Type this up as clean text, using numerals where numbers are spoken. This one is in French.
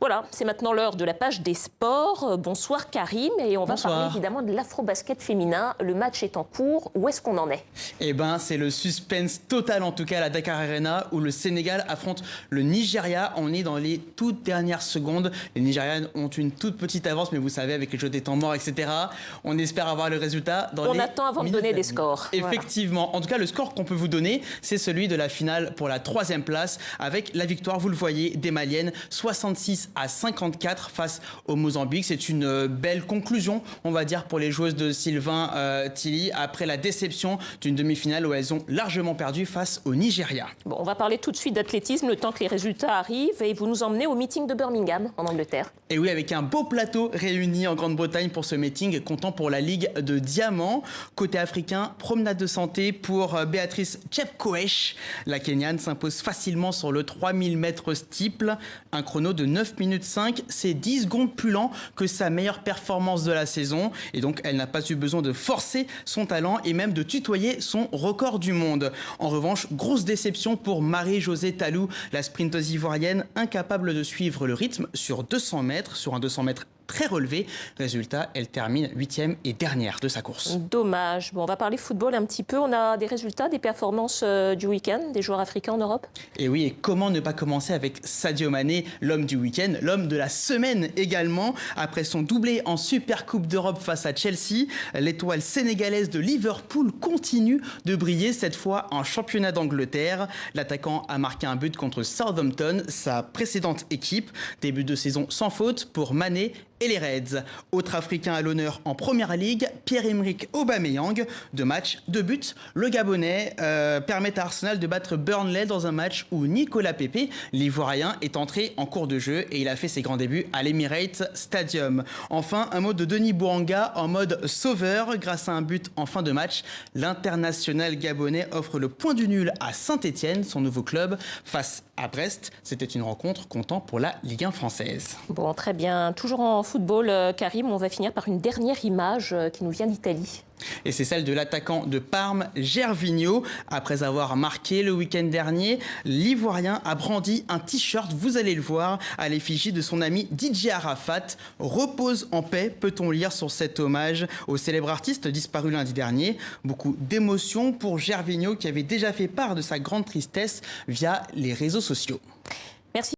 Voilà, c'est maintenant l'heure de la page des sports. Bonsoir Karim, et on va parler évidemment de l'afro-basket féminin. Le match est en cours, où est-ce qu'on en est? Eh ben, c'est le suspense total en tout cas à la Dakar Arena où le Sénégal affronte le Nigeria. On est dans les toutes dernières secondes. Les Nigérianes ont une toute petite avance, mais vous savez, avec les jeux des temps morts, etc. On espère avoir le résultat dans On attend avant de donner des scores. Effectivement. Voilà. En tout cas, le score qu'on peut vous donner, c'est celui de la finale pour la 3e place avec la victoire, vous le voyez, des Maliennes, 66-54 face au Mozambique. C'est une belle conclusion, on va dire, pour les joueuses de Sylvain Tilly après la déception d'une demi-finale où elles ont largement perdu face au Nigeria. Bon, on va parler tout de suite d'athlétisme, le temps que les résultats arrivent, et vous nous emmenez au meeting de Birmingham, en Angleterre. Et oui, avec un beau plateau réuni en Grande-Bretagne pour ce meeting, comptant pour la Ligue de Diamant. Côté africain, promenade de santé pour Béatrice Chepkoech. La Kenyane s'impose facilement sur le 3000 mètres steeple. Un chrono de 9 minutes 5, c'est 10 secondes plus lent que sa meilleure performance de la saison. Et donc, elle n'a pas eu besoin de forcer son talent et même de tutoyer son record du monde. En revanche, grosse déception pour Marie-Josée Talou, la sprinteuse ivoirienne, incapable de suivre le rythme sur 200 mètres, sur un 200 mètres très relevé. Résultat, elle termine 8e et dernière de sa course. Dommage. Bon, on va parler football un petit peu. On a des résultats, des performances du week-end, des joueurs africains en Europe? Et oui, et comment ne pas commencer avec Sadio Mané, l'homme du week-end, l'homme de la semaine également. Après son doublé en Super Coupe d'Europe face à Chelsea, l'étoile sénégalaise de Liverpool continue de briller, cette fois en championnat d'Angleterre. L'attaquant a marqué un but contre Southampton, sa précédente équipe. Début de saison sans faute pour Mané et les Reds. Autre Africain à l'honneur en Première Ligue, Pierre-Emerick Aubameyang. 2 matchs, 2 buts. Le Gabonais permet à Arsenal de battre Burnley dans un match où Nicolas Pepe, l'Ivoirien, est entré en cours de jeu et il a fait ses grands débuts à l'Emirates Stadium. Enfin, un mot de Denis Bouanga en mode sauveur. Grâce à un but en fin de match, l'international gabonais offre le point du nul à Saint-Etienne, son nouveau club, face à Brest. C'était une rencontre comptant pour la Ligue 1 française. Bon, très bien. Toujours en football, Karim, on va finir par une dernière image qui nous vient d'Italie. Et c'est celle de l'attaquant de Parme, Gervinho. Après avoir marqué le week-end dernier, l'Ivoirien a brandi un t-shirt, vous allez le voir, à l'effigie de son ami DJ Arafat. Repose en paix, peut-on lire sur cet hommage au célèbre artiste disparu lundi dernier. Beaucoup d'émotions pour Gervinho qui avait déjà fait part de sa grande tristesse via les réseaux sociaux. Merci.